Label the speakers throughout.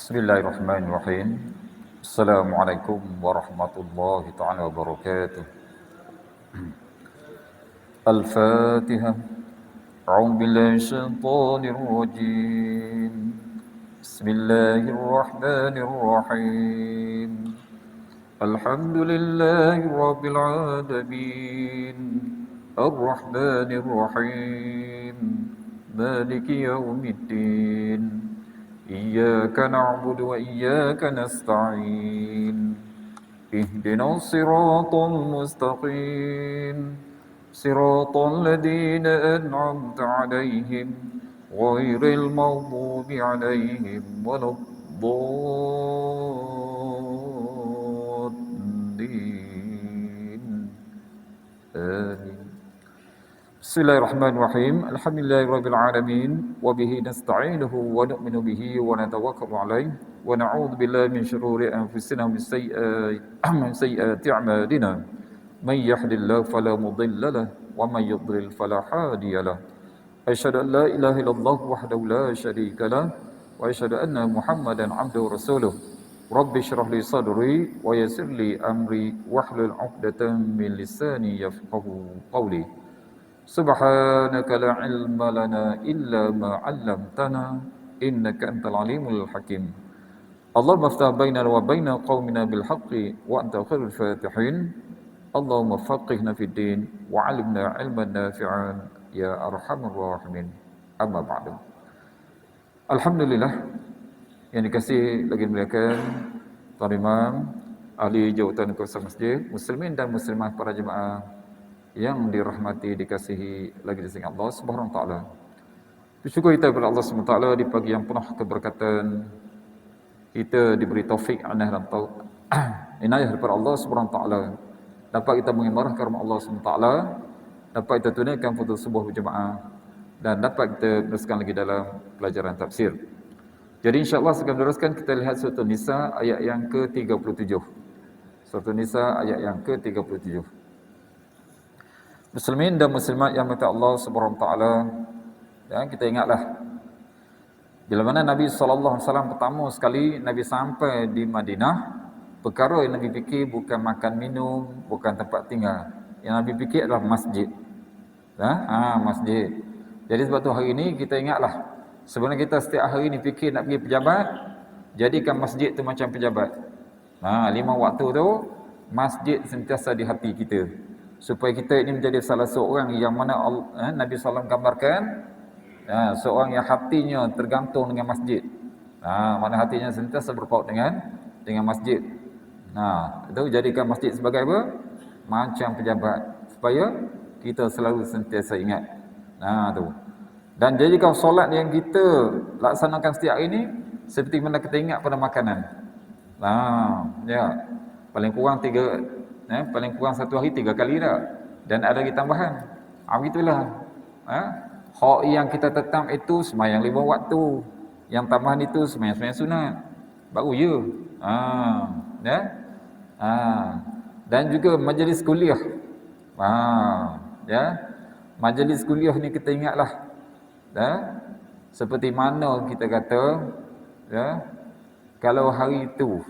Speaker 1: Bismillahirrahmanirrahim. Assalamualaikum warahmatullahi taala wabarakatuh. Al-Fatihah. A'udzu billahi syaitonir rajim. Bismillahirrahmanirrahim. Alhamdulillahi rabbil alamin. Ar-Rahmanir Rahim. Maliki yaumiddin. إياك نعبد وإياك نستعين اهدنا الصراط المستقيم صراط الذين أنعمت عليهم غير المغضوب عليهم ولا الضالين آمين. Bismillahirrahmanirrahim. Alhamdulillahirabbil alamin wa bihi nasta'inuhu wa nu'minu bihi wa natawakkalu alayhi wa na'udzu billahi min shururi anfusina wa min sayyiati a'malina. May yahdihillahu fala mudilla lahu wa may yudlil fala hadiya lahu. Asyhadu an la ilaha illallah wahdahu la syarika lahu wa asyhadu anna Muhammadan 'abduhu wa rasuluh. Rabbi shrah li sadri wa yassir li amri wahlul 'uqdatam min lisani yafqahu qawli. Subhanaka la ilma lana illa ma 'allamtana innaka antal alimul hakim. Allahumma aftah bainana wa baina qaumina bil haqqi wa anta khairul fatihin. Allahumma faqihna fid din wa 'allimna 'ilman nafi'an ya arhamar rahimin. Amma ba'du. Alhamdulillah yang dikasihi lagi dimuliakan Tuan Imam, ahli jawatan kuasa masjid, muslimin dan muslimat para jemaah yang dirahmati, dikasihi lagi disayang Allah Subhanahu wa taala. Bersyukur kita kepada Allah Subhanahu wa taala di pagi yang penuh keberkatan, kita diberi taufik, inayah dan inayah daripada Allah Subhanahu wa taala. Dapat kita mengimarah karunia Allah Subhanahu wa taala, dapat kita tunaikan fardu subuh berjemaah dan dapat kita meneruskan lagi dalam pelajaran tafsir. Jadi insya-Allah sebelum meneruskan kita lihat surah Nisa ayat yang ke-37. Surah Nisa ayat yang ke-37. Muslimin dan muslimat yang mata Allah Subhanahu wa taala, ya, kita ingatlah bila mana Nabi sallallahu alaihi wasallam pertama sekali Nabi sampai di Madinah, perkara yang Nabi fikir bukan makan minum, bukan tempat tinggal. Yang Nabi fikir adalah masjid. Masjid. Jadi sebab tu hari ini kita ingatlah, sebenarnya kita setiap hari ni fikir nak pergi pejabat, jadikan masjid tu macam pejabat. 5 waktu tu masjid sentiasa di hati kita, supaya kita ini menjadi salah seorang yang mana Nabi SAW gambarkan, seorang yang hatinya tergantung dengan masjid. Mana hatinya sentiasa berpaut dengan masjid. Itu jadikan masjid sebagai apa? Macam pejabat, supaya kita selalu sentiasa ingat. Tu. Dan jadikan solat yang kita laksanakan setiap hari ini seperti mana kita ingat pada makanan. Paling kurang satu hari 3 kali dah. Dan ada lagi tambahan. Begitulah. Hak yang kita tetap itu sembahyang 5 waktu. Yang tambahan itu sembahyang sunat. Baru je. Dan juga majlis kuliah. Majlis kuliah ni kita ingatlah. Seperti mana kita kata, kalau hari itu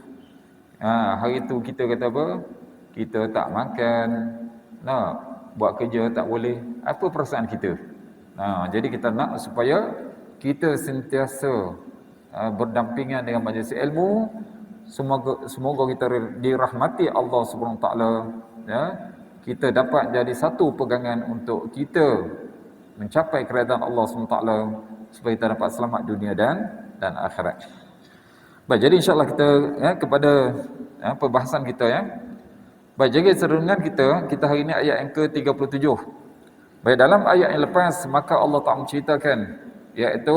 Speaker 1: kita kata apa? Kita tak makan, buat kerja tak boleh, apa perasaan kita? Jadi kita nak supaya kita sentiasa berdampingan dengan majlis ilmu. Semoga kita dirahmati Allah Subhanahu Wa Taala. Kita dapat jadi satu pegangan untuk kita mencapai keredaan Allah Subhanahu Wa Taala, supaya kita dapat selamat dunia dan akhirat. Baik, jadi insya-Allah kita kepada perbahasan kita Baik, jadi serungan kita hari ini ayat yang ke-37. Baik, dalam ayat yang lepas maka Allah Ta'ala menceritakan, iaitu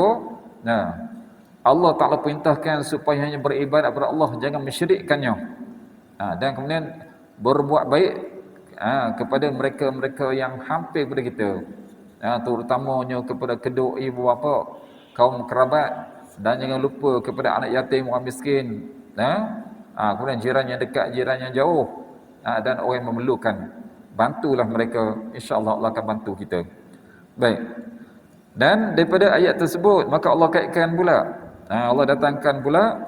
Speaker 1: Allah Ta'ala perintahkan supaya hanya beribadat kepada Allah, jangan mensyirikkannya. Dan kemudian berbuat baik kepada mereka-mereka yang hampir kepada kita. Terutamanya kepada kedua ibu bapa, kaum kerabat, dan jangan lupa kepada anak yatim, orang miskin. Kemudian jiran yang dekat, jiran yang jauh. Dan orang yang memerlukan, bantulah mereka, insya-Allah Allah akan bantu kita. Baik. Dan daripada ayat tersebut maka Allah kaitkan pula, Allah datangkan pula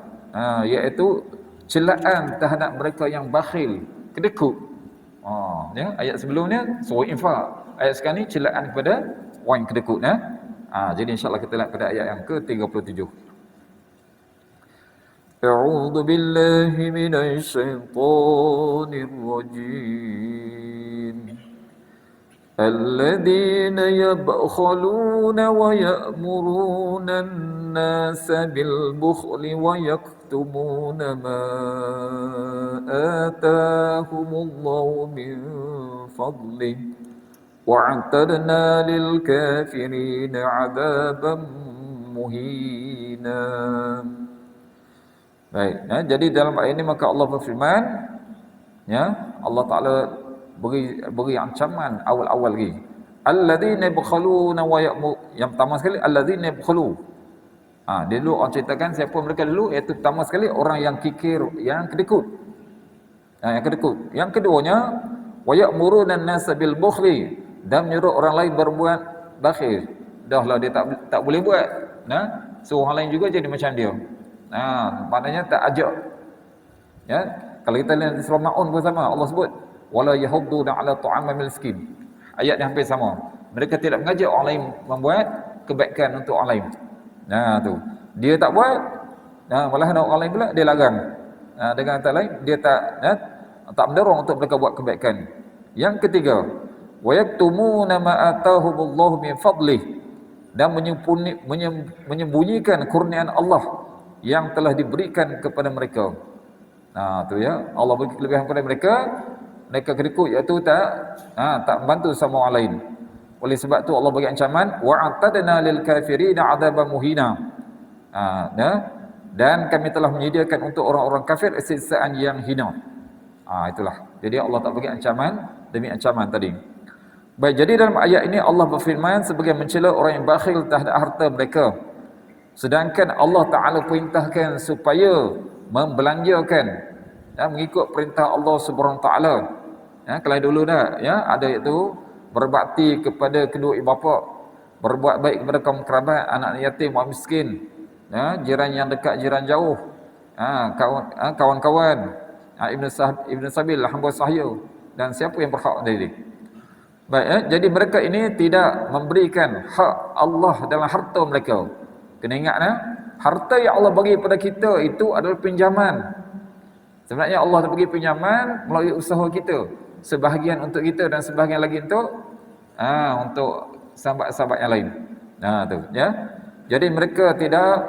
Speaker 1: iaitu celaan terhadap mereka yang bakhil, kedekut. Ya, ayat sebelumnya suruh infak. Ayat sekarang ni celaan kepada orang yang kedekut. Jadi insya-Allah kita lihat pada ayat yang ke-37. A'udzu billahi minasy syaithanir rajim. الذين يبخلون ويأمرون الناس بالبخل ويكتمون ما آتاهم الله من فضله وأعتدنا للكافرين عذابا مهينا. Baik, jadi dalam ayat ini maka Allah berfirman, Allah Taala beri ancaman awal-awal lagi. Alladzina yabkhuluna wa yang pertama sekali alladzina yabkhulu. Dia dulu orang ceritakan siapa mereka dulu, iaitu pertama sekali orang yang kikir, yang kedekut. Yang kedekut. Yang keduanya wa ya'muruna an-nasa bil bukhli, dan menyuruh orang lain berbuat bakhil. Dahlah dia tak boleh buat. So orang lain juga jadi macam dia. Maknanya tak ajak. Kalau kita lihat di surah Maun pun sama, Allah sebut wala yahudduna ala ta'amil miskin. Ayat yang hampir sama. Mereka tidak mengajak orang lain membuat kebaikan untuk orang lain. Tu. Dia tak buat, malah orang lain pula dia larang. Dengan kata lain, dia tak mendorong untuk mereka buat kebaikan. Yang ketiga, wa yaktumuna ma atahumullahu min fadlih, dan menyembunyikan kurniaan Allah yang telah diberikan kepada mereka. Tu ya, Allah beri kelebihan kepada mereka kedekut, iaitu tak membantu sama orang lain. Oleh sebab tu Allah bagi ancaman wa'atadna lil kafirina 'adzaban muhina. Dan kami telah menyediakan untuk orang-orang kafir siksaan yang hina. Itulah. Jadi Allah tak bagi ancaman demi ancaman tadi. Baik, jadi dalam ayat ini Allah berfirman sebagai mencela orang yang bakhil terhadap harta mereka. Sedangkan Allah Taala perintahkan supaya membelanjakan mengikut perintah Allah Subhanahu Taala. Kalau dulu dah ada itu berbakti kepada kedua ibu bapa, berbuat baik kepada kaum kerabat, anak yatim, orang miskin, jiran yang dekat, jiran jauh, kawan-kawan, ibnu sabil, hamba sahaya, dan siapa yang berhak dari. Baik, jadi mereka ini tidak memberikan hak Allah dalam harta mereka. Kena ingat, harta yang Allah bagi pada kita itu adalah pinjaman. Sebenarnya Allah dah bagi pinjaman melalui usaha kita. Sebahagian untuk kita dan sebahagian lagi untuk sahabat-sahabat yang lain. Tu ya. Jadi mereka tidak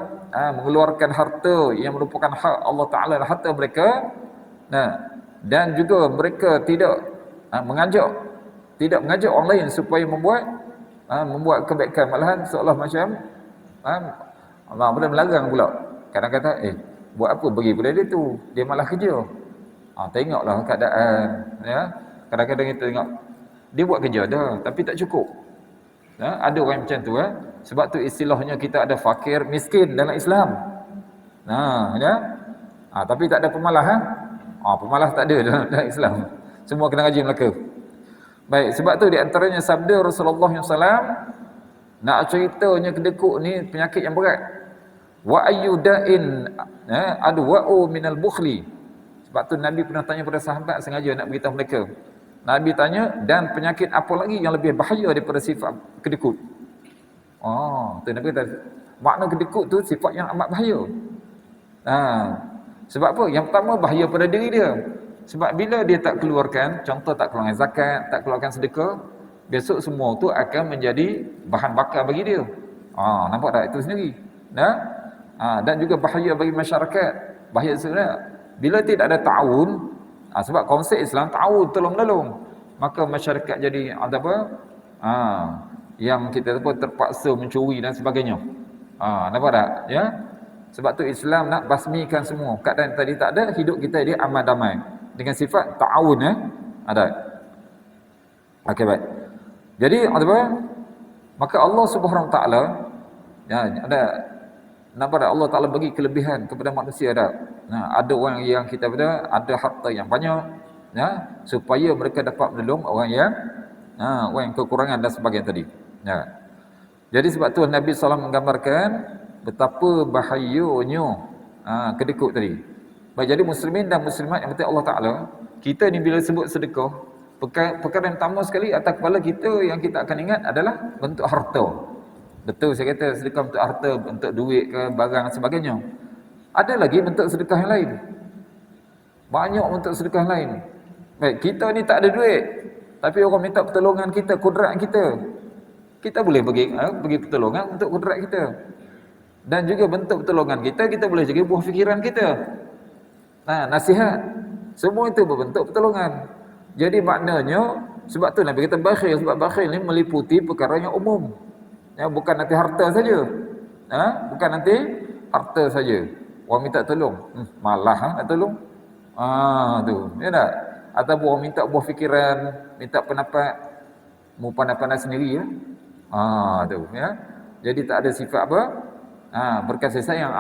Speaker 1: mengeluarkan harta yang merupakan hak Allah Taala dan harta mereka. Dan juga mereka tidak mengajak orang lain supaya membuat kebaikan, malahan seolah macam Allah boleh melarang pula. Kadang kata buat apa bagi pada dia tu, dia malah kerja. Tengoklah keadaan, kadang-kadang kita tengok dia buat kerja dah tapi tak cukup. Ada orang macam tu. Sebab tu istilahnya kita ada fakir miskin dalam Islam. Tapi tak ada pemalas. Pemalas tak ada dalam Islam. Semua kena rajin Melaka. Baik, sebab tu di antaranya sabda Rasulullah SAW, nak ceritanya kedekut ni penyakit yang berat. Wa ayyudain adwa'u minal bukhli. Sebab tu Nabi pernah tanya pada sahabat, sengaja nak beritahu mereka. Nabi tanya, dan penyakit apa lagi yang lebih bahaya daripada sifat kedekut? Tu Nabi kata, makna kedekut tu sifat yang amat bahaya. Sebab apa? Yang pertama bahaya pada diri dia. Sebab bila dia tak keluarkan, contoh tak keluarkan zakat, tak keluarkan sedekah, besok semua tu akan menjadi bahan bakar bagi dia. Nampak tak itu sendiri? Dan juga bahaya bagi masyarakat. Bahaya sebenarnya bila tidak ada ta'awun, sebab konsep Islam ta'awun, tolong-menolong, maka masyarakat jadi yang kita terpaksa mencuri dan sebagainya. Nampak tak? Ya? Sebab tu Islam nak basmikan semua. Keadaan tadi tak ada, hidup kita dia aman damai dengan sifat ta'awun. Ada. Okey, baik. Jadi maka Allah Subhanahu Taala ada, nampak tak, Allah Taala bagi kelebihan kepada manusia dah. Ada orang yang kita ada harta yang banyak, supaya mereka dapat menolong orang yang kekurangan dan sebagainya tadi. Jadi sebab tu Nabi SAW menggambarkan betapa bahayanya kedekut tadi. Baik, jadi muslimin dan muslimat yang berkata Allah Ta'ala, kita ni bila sebut sedekah, perkara yang pertama sekali atas kepala kita yang kita akan ingat adalah bentuk harta. Betul saya kata sedekah bentuk harta, bentuk duit ke, barang dan sebagainya. Ada lagi bentuk sedekah yang lain. Banyak bentuk sedekah yang lain. Baik, kita ni tak ada duit, tapi orang minta pertolongan kita, kudrat kita. Kita boleh bagi pertolongan untuk kudrat kita. Dan juga bentuk pertolongan kita boleh jadi buah fikiran kita. Nasihat. Semua itu berbentuk pertolongan. Jadi maknanya, sebab tu Nabi kata bakhil, sebab bakhil ni meliputi perkara yang umum. Ya, bukan nanti harta saja. Bukan nanti harta saja. Orang minta tolong, malah nak tolong. Tu, ya tak? Ataupun orang minta buah fikiran, minta pendapat, mu pandai-pandai sendiri ya. Tu, ya. Jadi tak ada sifat apa? Berkasih sayang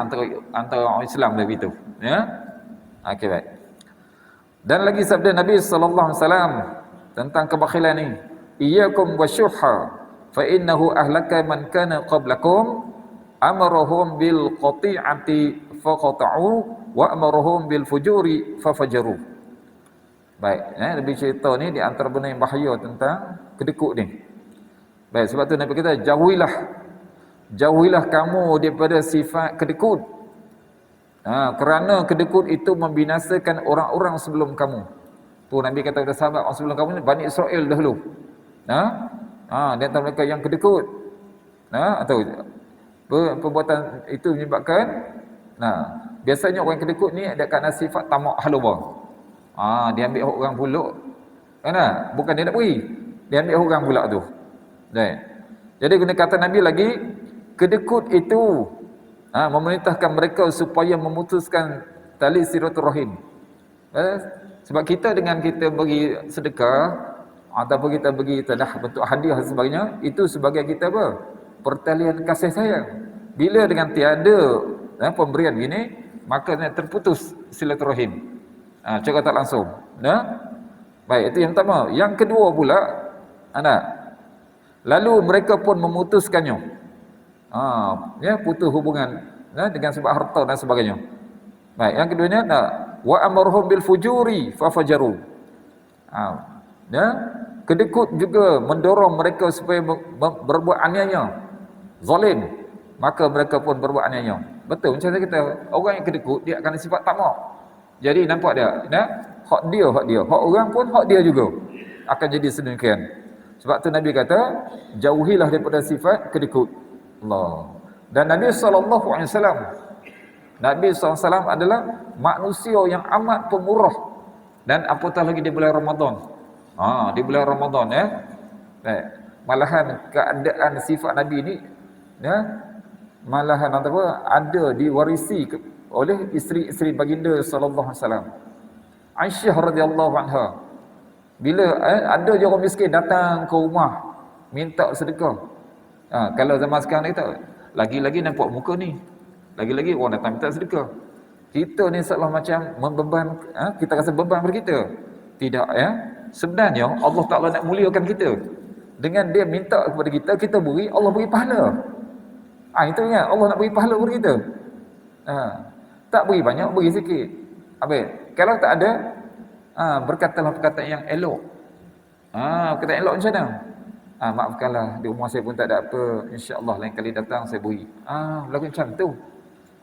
Speaker 1: antara orang Islam lebih itu, ya. Okey, baik. Dan lagi sabda Nabi sallallahu alaihi wasallam tentang kebakhilan ni, iyyakum wasyuhha fa innahu ahlaka man kana qablakum amarahum bil qati'ati faqata'u wa amarahum bil fujuri fafajaru. Baik, Nabi cerita ni di antara benda yang bahaya tentang kedekut ni. Baik, sebab tu Nabi kata jauhilah kamu daripada sifat kedekut. Kerana kedekut itu membinasakan orang-orang sebelum kamu. Tu Nabi kata kepada sahabat, orang sebelum kamu ni Bani Israel dahulu. Di antara mereka yang kedekut. Atau perbuatan itu menyebabkan biasanya orang kedekut ni ada kerana sifat tamak haluba. Dia ambil hak orang pula. Bukan dia nak beri. Dia ambil hak orang pula tu. Jadi guna kata Nabi lagi, kedekut itu memerintahkan mereka supaya memutuskan tali silaturahim. Sebab kita dengan kita bagi sedekah ataupun kita bagi tadah bentuk hadiah dan sebagainya, itu sebagai kita apa? Pertalian kasih sayang. Bila dengan tiada pemberian gini, maka terputus silaturahim. Cara tak langsung. Baik, itu yang pertama. Yang kedua pula, lalu mereka pun memutuskannya. Putus hubungan dengan sebab harta dan sebagainya. Baik, yang keduanya wa amarhum bil fujuri fafajaru. Kedekut juga mendorong mereka supaya berbuat aniaya, zalim, maka mereka pun berbuat aniaya. Betul macam kita, orang yang kedekut dia akan sifat tamak. Jadi nampak dia, hak dia, hak orang pun hak dia juga akan jadi sedemikian. Sebab tu Nabi kata, jauhilah daripada sifat kedekut. Allah. Dan Nabi SAW adalah manusia yang amat pemurah, dan apatah lagi di bulan Ramadan. Di bulan Ramadan malahan keadaan sifat Nabi ni malahan ada diwarisi oleh isteri-isteri baginda sallallahu alaihi wasallam. Aisyah radhiyallahu anha, bila ada je orang miskin datang ke rumah minta sedekah. Kalau zaman sekarang ni tak, lagi-lagi nampak muka ni, lagi-lagi orang datang minta sedekah. Kita ni seolah macam membeban, kita rasa beban pada kita. Tidak, sebenarnya Allah Ta'ala nak muliakan kita. Dengan dia minta kepada kita, kita beri, Allah beri pahala. Itu ingat, Allah nak beri pahala kepada kita. Tak beri banyak, beri sikit. Kalau tak ada, berkatalah perkataan yang elok. Perkataan elok macam mana? Maafkanlah, di rumah saya pun tak ada apa, insya-Allah lain kali datang saya beri. Berlaku macam tu.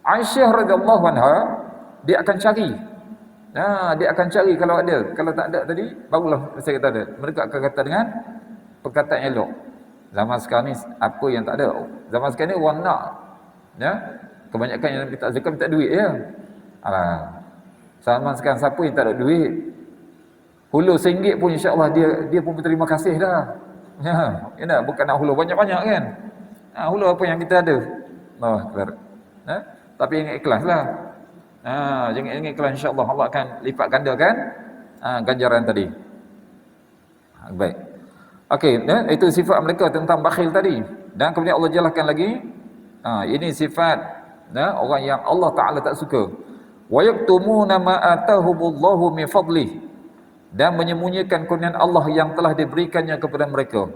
Speaker 1: Aisyah radhiyallahu anha, dia akan cari. Dia akan cari kalau ada. Kalau tak ada tadi, barulah saya kata ada. Mereka akan kata dengan perkataan elok. Zaman sekarang ni apa yang tak ada? Zaman sekarang ni orang nak, kebanyakan yang minta zakat minta duit ya. Zaman sekarang siapa yang tak ada duit? Hulur RM1 pun insya-Allah dia pun berterima kasih dah. Bukan nak hulur banyak-banyak kan. Hulur apa yang kita ada. Tapi ingat ikhlaslah. Jangan ingat ikhlas, insya-Allah Allah akan lipat gandakan ganjaran tadi. Baik. Okey, itu sifat mereka tentang bakhil tadi. Dan kemudian Allah jelaskan lagi, ini sifat orang yang Allah Taala tak suka. Wa yaktumuna ma atahumullahu min fadlih, dan menyembunyikan kurnian Allah yang telah diberikannya kepada mereka.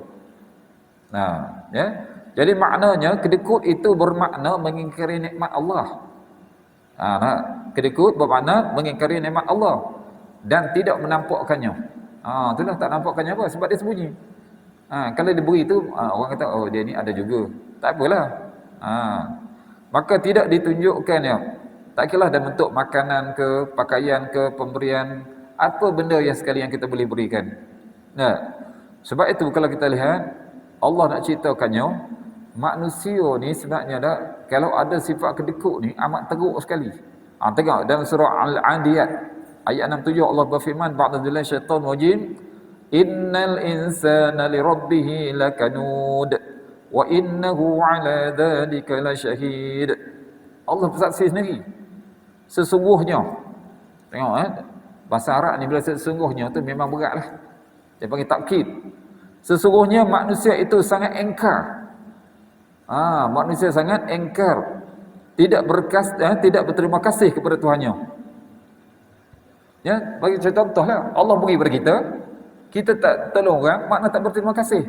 Speaker 1: Jadi maknanya kedekut itu bermakna mengingkari nikmat Allah. Nah, kedekut bermakna mengingkari nikmat Allah dan tidak menampakkannya. Itulah tak nampakkannya apa? Sebab dia sembunyi. Kalau diberi itu, orang kata, oh dia ni ada juga. Tak apalah. Maka tidak ditunjukkannya. Tak kira dalam bentuk makanan ke, pakaian ke, pemberian, apa benda yang sekali yang kita boleh berikan. Nah, sebab itu kalau kita lihat, Allah nak ceritakannya, manusia ni sebenarnya kalau ada sifat kedekut ni amat teruk sekali. Tengok dalam surah Al-Adiyat ayat 67 Allah berfirman, ba'dadzal syaitan rajim, innal insana lirabbih lakanud wa innahu ala dzalika lasyahid. Allah bersaksi sendiri. Sesungguhnya. Tengok bahasa Arab ni bila sesungguhnya tu memang beratlah. Dia panggil takkid. Sesungguhnya manusia itu sangat engkar. Manusia sangat engkar. Tidak berterima kasih kepada Tuhannya. Ya, bagi contohlah, Allah beri kepada kita, kita tak tolong orang, makna tak berterima kasih.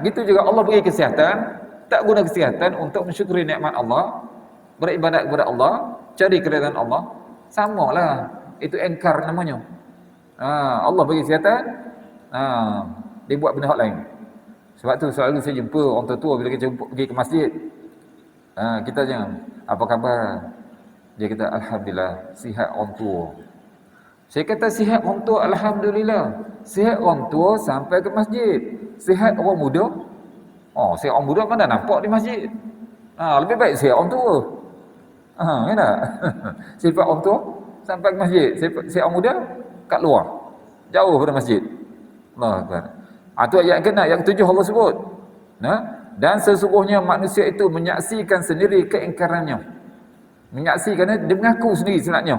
Speaker 1: Gitu juga Allah beri kesihatan, tak guna kesihatan untuk mensyukuri nikmat Allah, beribadat kepada Allah, cari keridaan Allah, samalah. Itu engkar namanya. Allah bagi kesihatan, dia buat benda hak lain. Sebab tu selalu saya jumpa orang tua bila kita pergi ke masjid. Kita jangan, apa khabar? Dia kata, alhamdulillah, sihat orang tua. Saya kata, sihat orang tua, alhamdulillah. Sihat orang tua sampai ke masjid. Sihat orang muda? Sihat orang muda mana nampak di masjid? Lebih baik sihat orang tua. Kan tak? Sifat orang tua sampai ke masjid. Sihat orang muda kat luar, jauh pada masjid. Allah Akbar. Itu ayat ke-6, ayat ke-7 Allah sebut. Dan sesungguhnya manusia itu menyaksikan sendiri keingkarannya. Menyaksikan, dia mengaku sendiri sebenarnya.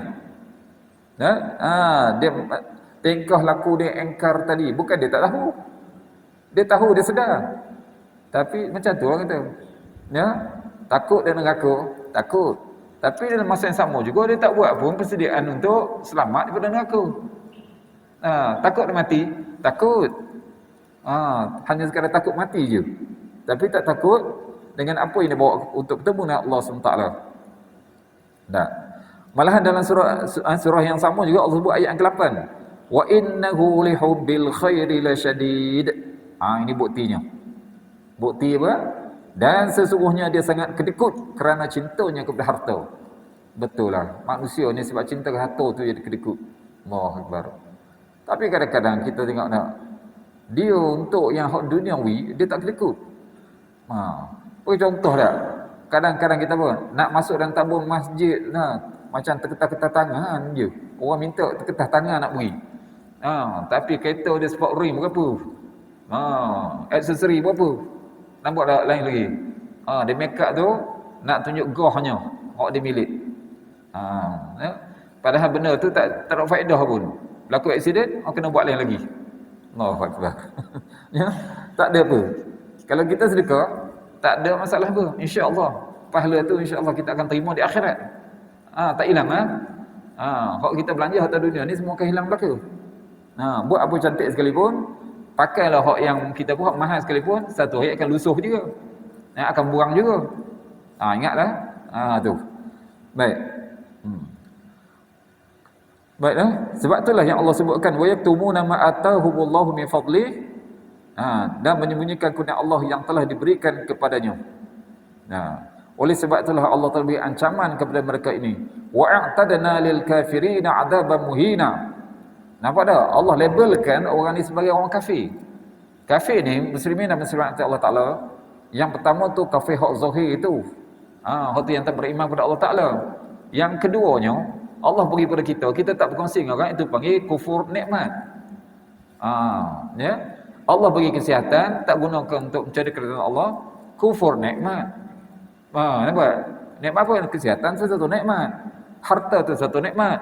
Speaker 1: Dia tingkah laku dia engkar tadi, bukan dia tak tahu. Dia tahu, dia sedar. Tapi macam tu orang kata. Takut dia neraka, takut. Tapi dalam masa yang sama juga dia tak buat pun persediaan untuk selamat daripada neraka. Takut dia mati, takut. Hanya sekadar takut mati je. Tapi tak takut dengan apa yang dia bawa untuk bertemu dengan Allah SWT. Malahan dalam surah yang sama juga Allah sebut ayat yang ke-8. Wa innahu lihubbil khairi lasyadid. Ini buktinya. Bukti apa? Dan sesungguhnya dia sangat kedekut kerana cintanya kepada harta. Betul lah. Manusia ni sebab cinta ke harta tu jadi kedekut. Allahu Akbar. Tapi kadang-kadang kita tengok dia untuk yang hak duniawi, dia tak kedekut. Bagi contoh tak? Kadang-kadang kita pun nak masuk dalam tabung masjid macam terketah-ketah tangan je. Orang minta terketah tangan nak beri. Tapi kereta dia sport rim berapa? Aksesori berapa? Nampak tak lain lagi? Dia make up tu nak tunjuk gohnya, hak dia milik. Padahal benda tu tak ada faedah pun. Berlaku aksiden, kena buat lain lagi. Allahu Akbar. Tak ada apa. Kalau kita sedekah, tak ada masalah apa. Insya-Allah. Pahala tu insya-Allah kita akan terima di akhirat. Tak hilang hak kita belanja harta dunia ni semua akan hilang belaka. Buat apa cantik sekalipun, pakailah hak yang kita buat mahal sekalipun, satu hari akan lusuh juga. Akan buang juga. Ingatlah. Tu. Baik. Baiklah, sebab itulah yang Allah sebutkan wa yaktumuna ma atahumullahu min fadlih, dan menyembunyikan kurnia Allah yang telah diberikan kepadanya. Oleh sebab itulah Allah telah beri ancaman kepada mereka ini. Wa a'tadna lil kafirina 'adaban muhina. Nampak tak? Allah labelkan orang ni sebagai orang kafir. Kafir ni muslimin dan muslimat Allah Taala. Yang pertama tu kafir hak zahir itu. Hak tu yang tak beriman kepada Allah Taala. Yang keduanya, Allah bagi pada kita, kita tak berkongsi dengan orang, itu panggil kufur nikmat. Allah bagi kesihatan, tak gunakan untuk mencari keridaan Allah, kufur nikmat. Nampak? Nikmat apa? Kesihatan itu satu nikmat. Harta itu satu nikmat.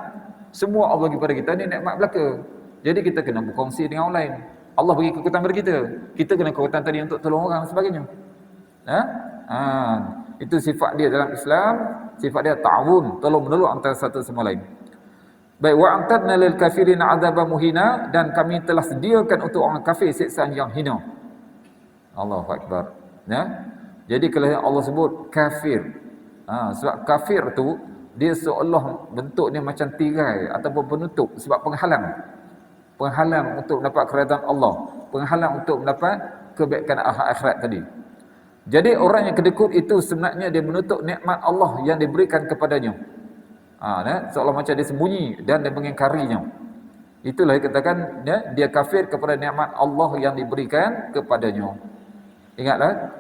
Speaker 1: Semua Allah bagi pada kita ni nikmat belaka. Jadi kita kena berkongsi dengan orang lain. Allah bagi kekuatan kepada kita. Kita kena kekuatan tadi untuk tolong orang dan sebagainya. Itu sifat dia dalam Islam, sifat dia ta'awun, tolong-menolong antara satu sama lain. Baik, wa amtadna lil kafirin 'adzaban muhina, dan kami telah sediakan untuk orang kafir siksaan yang hina. Allahu Akbar. Jadi kalau Allah sebut kafir, sebab kafir tu Dia seolah bentuknya macam tirai ataupun penutup sebab penghalang untuk mendapat keridaan Allah, penghalang untuk mendapat kebaikan akhirat tadi. Jadi orang yang kedekut itu sebenarnya dia menutup nikmat Allah yang diberikan kepadanya. Seolah macam dia sembunyi dan dia mengingkarinya. Itulah dikatakan dia kafir kepada nikmat Allah yang diberikan kepadanya. Ingatlah,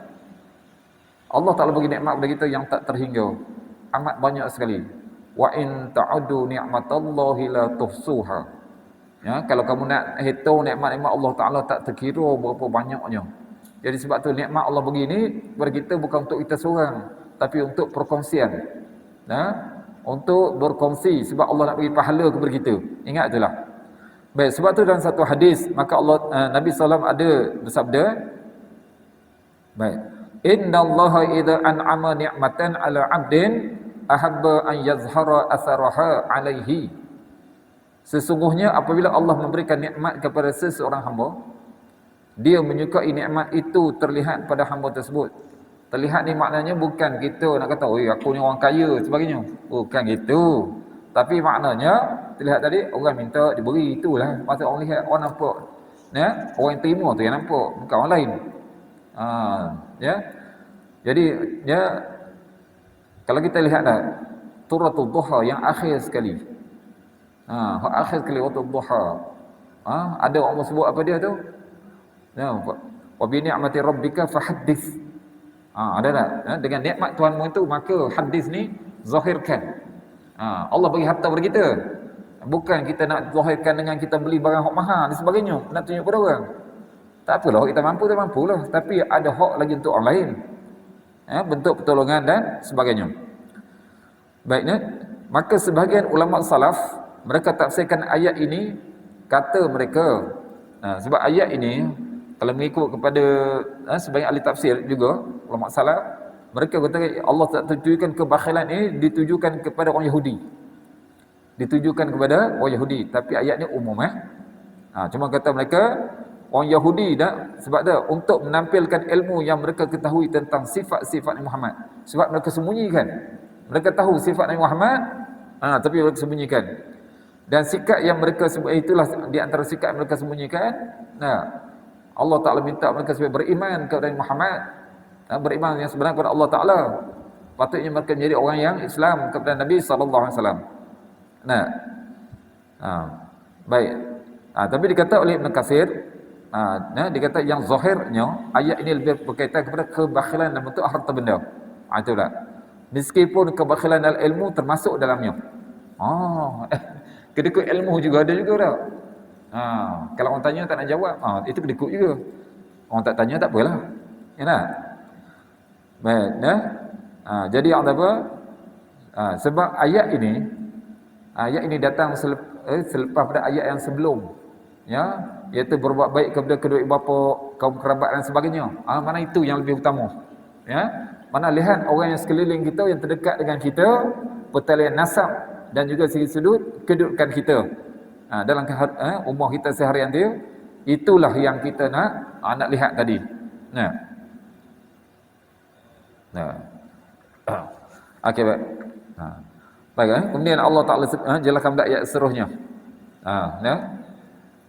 Speaker 1: Allah Ta'ala bagi nikmat kepada kita yang tak terhingga, amat banyak sekali. Wa in ta'udu ni'matallahi la tuhsuha. Kalau kamu nak hitung nikmat-nikmat Allah Ta'ala tak terkira berapa banyaknya. Jadi sebab tu nikmat Allah begini kepada kita bukan untuk kita seorang, tapi untuk perkongsian. Untuk berkongsi sebab Allah nak bagi pahala kepada kita. Ingat itulah. Baik, sebab tu dalam satu hadis maka Nabi SAW ada bersabda, baik, innallaha idza an'ama ni'matan 'ala 'abdin ahabba an yazhara atharaha 'alaihi. Sesungguhnya apabila Allah memberikan nikmat kepada seseorang hamba, dia menyukai nikmat itu terlihat pada hamba tersebut. Terlihat ni maknanya bukan kita nak kata, oi aku ni orang kaya sebagainya. Bukan gitu. Tapi maknanya terlihat tadi orang minta diberi, itulah maksud orang lihat, orang nampak. Orang yang terima tu yang nampak, bukan orang lain. Jadi kalau kita lihat dah suratul duha yang akhir sekali. Akhir sekali waktu duha. Ada Allah sebut apa dia tu? Wa bi ni'mati rabbika fahaddits. Ada tak? Dengan nikmat Tuhanmu itu maka hadis ni zahirkan. Allah bagi harta kepada kita. Bukan kita nak zahirkan dengan kita beli barang hak mahal dan sebagainya, nak tunjuk pada orang. Tak apalah, kita mampu tak mampulah, tapi ada hak lagi untuk orang lain. Bentuk pertolongan dan sebagainya. Baiknya, maka sebahagian ulama salaf mereka tafsirkan ayat ini, kata mereka, sebab ayat ini kalau mengikut kepada sebahagian ahli tafsir juga ulama salaf, mereka kata Allah tak tujukan kebakhilan ini ditujukan kepada orang Yahudi. Ditujukan kepada orang Yahudi, tapi ayat ni umum. Cuma kata mereka orang Yahudi sebab dah untuk menampilkan ilmu yang mereka ketahui tentang sifat-sifat Nabi Muhammad. Sebab mereka sembunyikan. Mereka tahu sifat Nabi Muhammad, tapi mereka sembunyikan. Dan sikap yang mereka itulah di antara sikap yang mereka sembunyikan. Allah Ta'ala minta mereka supaya beriman kepada Nabi Muhammad, beriman yang sebenar kepada Allah Ta'ala. Patutnya mereka menjadi orang yang Islam kepada Nabi SAW. Baik. Tapi dikata oleh Ibn Katsir, dikata yang zahirnya ayat ini lebih berkaitan kepada kebakhilan dalam bentuk harta benda. Itulah. Meskipun kebakhilan dalam ilmu termasuk dalamnya. Kedekut ilmu juga ada juga dah. Kalau orang tanya tak nak jawab, itu kedekut juga. Orang tak tanya tak apalah. Ya tak? Baik, jadi apa? Sebab ayat ini datang selepas pada ayat yang sebelum, iaitu berbuat baik kepada kedua ibu bapa, kaum kerabat dan sebagainya. Mana itu yang lebih utama? Mana lihat orang yang sekeliling kita, yang terdekat dengan kita, pertalian nasab dan juga segi sudut kedudukan kita dalam umur kita seharian dia, itulah yang kita nak lihat tadi. Okey, baik. Baik, kemudian Allah Ta'ala jelaskan pada ayat seterusnya.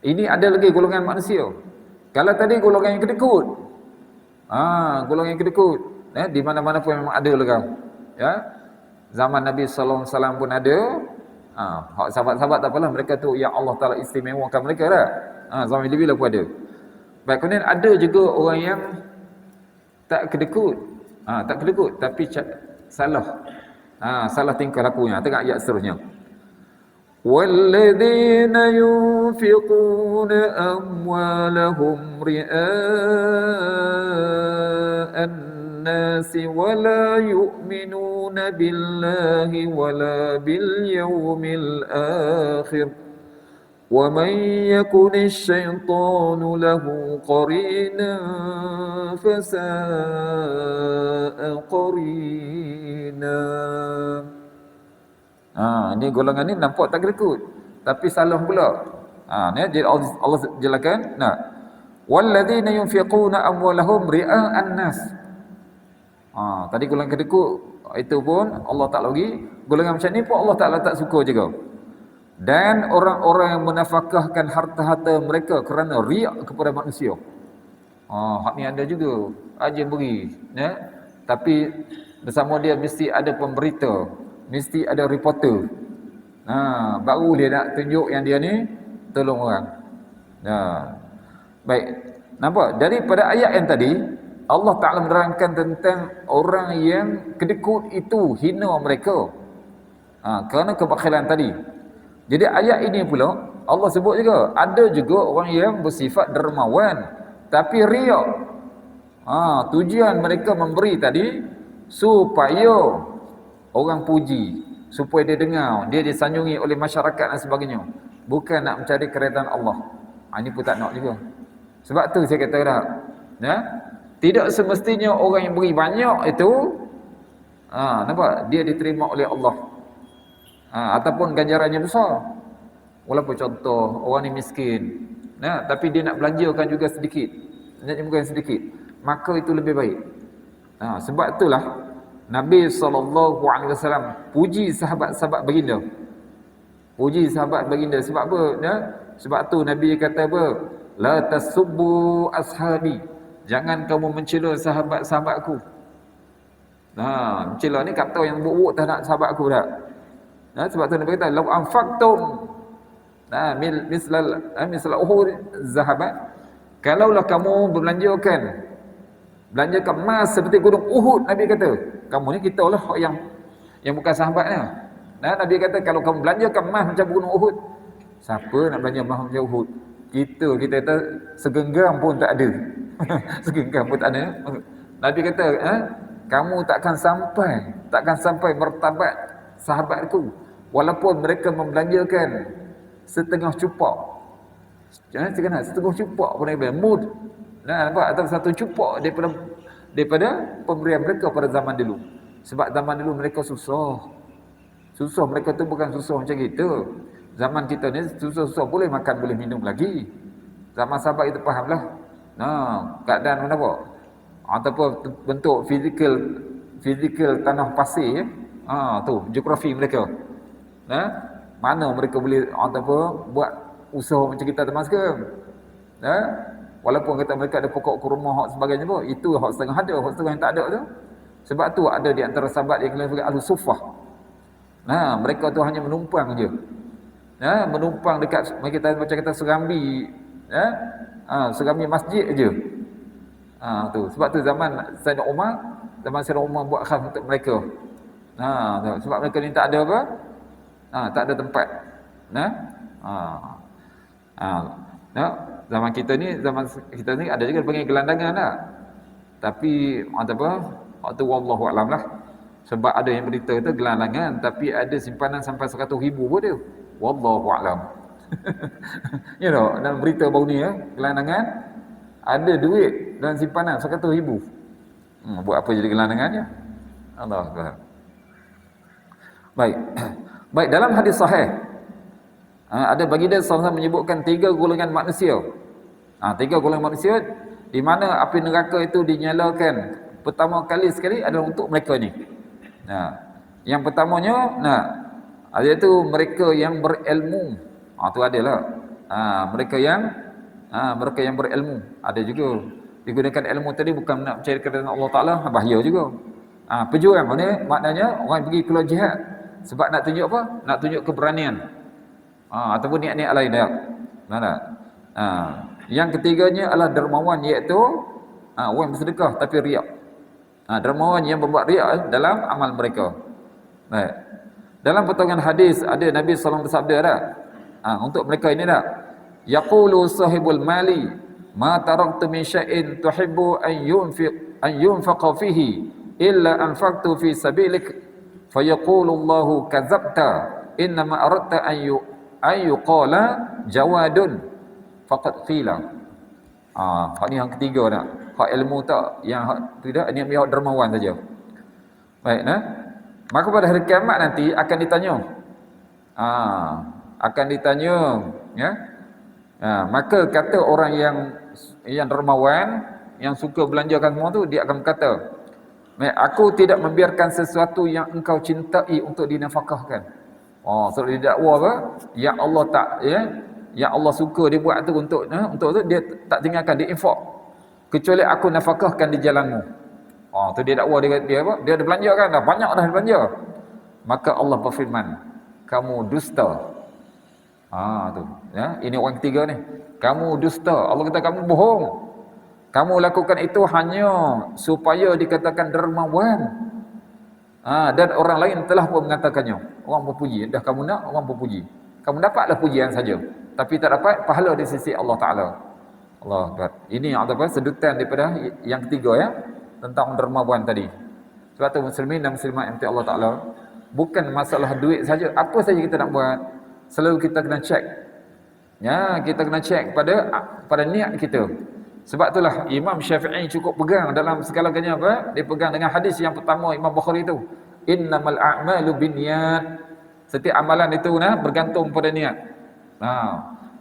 Speaker 1: Ini ada lagi golongan manusia. Kalau tadi golongan yang kedekut, golongan yang kedekut, di mana-mana pun memang ada lah. Zaman Nabi sallallahu alaihi wasallam pun ada. Sahabat-sahabat tak apalah, mereka tu yang Allah Ta'ala istimewakan mereka dah. Zaman bila pun ada. Baik, kemudian ada juga orang yang tak kedekut. Tak kedekut tapi salah. Salah tingkah lakunya. Tengok ayat seterusnya. وَالَّذِينَ يُنْفِقُونَ أَمْوَالَهُمْ رِئَاءَ النَّاسِ وَلَا يُؤْمِنُونَ بِاللَّهِ وَلَا بِالْيَوْمِ الْآخِرِ وَمَنْ يَكُنِ الشَّيْطَانُ لَهُ قَرِينًا فَسَاءَ قَرِينًا. Ini golongan ni nampak tak kedekut, tapi salah pula. Jadi Allah jelaskan, walladzina yunfiquna amwalahum ria'an nas. Tadi golongan kedekut Itu pun Allah Ta'ala bagi. Golongan macam ni pun Allah Ta'ala tak suka juga. Dan orang-orang yang menafkahkan harta-harta mereka kerana riak kepada manusia. Hak ni ada juga. Aja beri. Ya? Tapi bersama dia mesti ada pemberita. Mesti ada reporter. Baru dia nak tunjuk yang dia ni tolong orang. Baik. Nampak? Daripada ayat yang tadi, Allah Ta'ala menerangkan tentang orang yang kedekut itu hina mereka. Kerana kebakhilan tadi. Jadi ayat ini pula Allah sebut juga ada juga orang yang bersifat dermawan tapi riak. Tujuan mereka memberi tadi supaya orang puji, supaya dia dengar, dia disanjungi oleh masyarakat dan sebagainya. Bukan nak mencari keredaan Allah. Ini pun tak nak juga. Sebab tu saya kata dah, ya? Tidak semestinya orang yang beri banyak itu nampak dia diterima oleh Allah. Ataupun ganjarannya besar. Walaupun contoh orang ni miskin, tapi dia nak belanjakan juga sedikit, bukan sedikit, maka itu lebih baik. Sebab itulah Nabi SAW puji sahabat-sahabat baginda. Puji sahabat baginda sebab apa? Sebab tu Nabi kata apa? La tasubbu ashabi. Jangan kamu mencela sahabat-sahabatku. Mencela ni kata yang buruk tak nak sahabatku dah. Sebab tu Nabi kata lau anfaqtum misal uhud zahabat, kalaulah kamu belanjakan emas seperti gunung Uhud, Nabi kata, kamu ni kita lah yang bukan sahabatnya. Nabi kata kalau kamu belanjakan emas macam gunung Uhud, siapa nak belanja emas macam Uhud? Kita kata segenggam pun tak ada. Segenggam pun tak ada. Nabi kata, kamu takkan sampai martabat sahabatku walaupun mereka membelanjakan setengah cupak. Jangan cakap setengah cupak pun dia mud. Nampak atau satu cupak daripada pemberian mereka pada zaman dulu. Sebab zaman dulu mereka susah. Susah mereka tu bukan susah macam kita. Zaman kita ni susah-susah boleh makan boleh minum lagi. Zaman sahabat itu fahamlah. Keadaan apa? Ataupun bentuk fizikal tanah pasir ya. Tu geografi mereka. Mana mereka boleh ataupun buat usaha macam kita teman sekarang. Walaupun kata mereka ada pokok kurma hak sebagainya pun, itu hak setengah ada, hak setengah yang tak ada tu. Sebab tu ada di antara sahabat yang kena Ahlus Suffah. Mereka tu hanya menumpang je. Menumpang dekat macam kita serambi, serambi masjid je. Tu. Sebab tu zaman Sayyidina Umar buat khas untuk mereka. Sebab mereka ni tak ada apa? Tak ada tempat. Zaman kita ni ada juga panggil gelandangan lah. Tapi waktu wallahu alam lah. Sebab ada yang berita tu gelandangan tapi ada simpanan sampai 100,000 pun dia. Wallahu alam. You know, dalam berita baru ni gelandangan ada duit dalam simpanan 100,000. Buat apa jadi gelandangannya? Allah Akbar. Baik, dalam hadis sahih ada baginda SAW menyebutkan 3 golongan manusia. 3 golongan manusia di mana api neraka itu dinyalakan pertama kali sekali adalah untuk mereka ni. Yang pertamanya iaitu mereka yang berilmu. Tu adalah mereka yang berilmu. Ada juga digunakan ilmu tadi bukan nak percaya kepada Allah Taala, bahaya juga. Pejuang maknanya orang pergi keluar jihad sebab nak tunjuk apa? Nak tunjuk keberanian. Ataupun niat-niat lain dah. Yang ketiganya adalah dermawan, iaitu orang bersedekah tapi riak. Dermawan yang membuat riak dalam amal mereka. Baik. Dalam potongan hadis ada Nabi SAW bersabda dah. Untuk mereka ini dah. Yaqulu sahibul mali ma taraktu min syai'in tuhibbu an yunfaqa fihi illa anfaqtu fi sabilik fayaqulu Allahu kadzabta innama aradta an yuqala jawadun faqad qila. Hak ni yang ketiga dah. Hak ilmu tak, yang hak tidak, ini hak dermawan saja. Baik, maka pada hari kiamat nanti akan ditanya. Ya. Maka kata orang yang dermawan, yang suka belanjakan semua tu, dia akan berkata, Aku tidak membiarkan sesuatu yang engkau cintai untuk dinafkahkan. So dia dakwa apa? Yang Allah tak yang Allah suka dia buat tu untuk tu dia tak tinggalkan, dia infak. Kecuali aku nafkahkan di jalanmu. Tu dia dakwa, dia apa? Dia ada belanja kan, dah banyak dah belanja. Maka Allah berfirman, kamu dusta. Tu. Ini orang ketiga ni. Kamu dusta. Allah kata kamu bohong. Kamu lakukan itu hanya supaya dikatakan dermawan. Dan orang lain telah pun mengatakannya. Orang berpuji. Dah kamu nak, orang berpuji. Kamu dapatlah pujian saja. Tapi tak dapat pahala di sisi Allah Ta'ala. Allah Akbar. Ini apa? Sedutan daripada yang ketiga tentang dermawan tadi. Sebab tu muslimin dan muslimat yang Allah Ta'ala, bukan masalah duit saja. Apa saja kita nak buat, selalu kita kena cek. Kita kena cek pada niat kita. Sebab itulah Imam Syafi'i cukup pegang dalam segala-galanya apa? Dia pegang dengan hadis yang pertama Imam Bukhari itu. Innamal a'malu binniyat. Setiap amalan itu bergantung pada niat.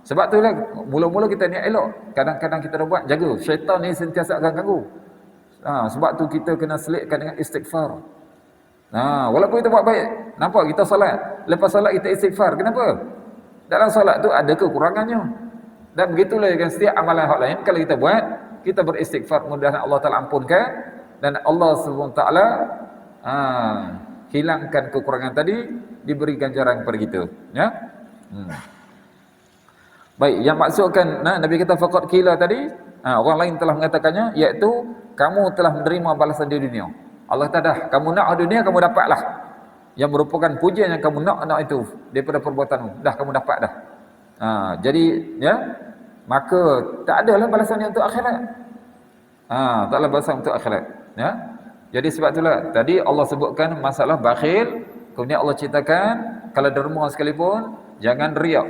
Speaker 1: Sebab itulah mula-mula kita niat elok. Kadang-kadang kita dah buat, jaga. Syaitan ni sentiasa akan ganggu. Sebab tu kita kena selitkan dengan istighfar. Walaupun kita buat baik, nampak kita solat, lepas solat kita istighfar. Kenapa? Dalam solat tu ada kekurangannya. Dan begitulah dengan setiap amalan hak lain, kalau kita buat, kita beristighfar, mudah-mudahan Allah Ta'ala ampunkan, dan Allah SWT hilangkan kekurangan tadi, diberi ganjaran kepada kita. Baik, yang maksudkan Nabi kata faqad qila tadi, orang lain telah mengatakannya, iaitu kamu telah menerima balasan di dunia. Allah kata dah, kamu nak di dunia, kamu dapatlah. Yang merupakan pujian yang kamu nak itu daripada perbuatanmu, dah kamu dapat dah. Jadi maka tak adalah balasan yang untuk akhirat. Tak ada balasan untuk akhirat. Jadi sebab itulah tadi Allah sebutkan masalah bakhil, kemudian Allah ceritakan kalau derma sekalipun jangan riak.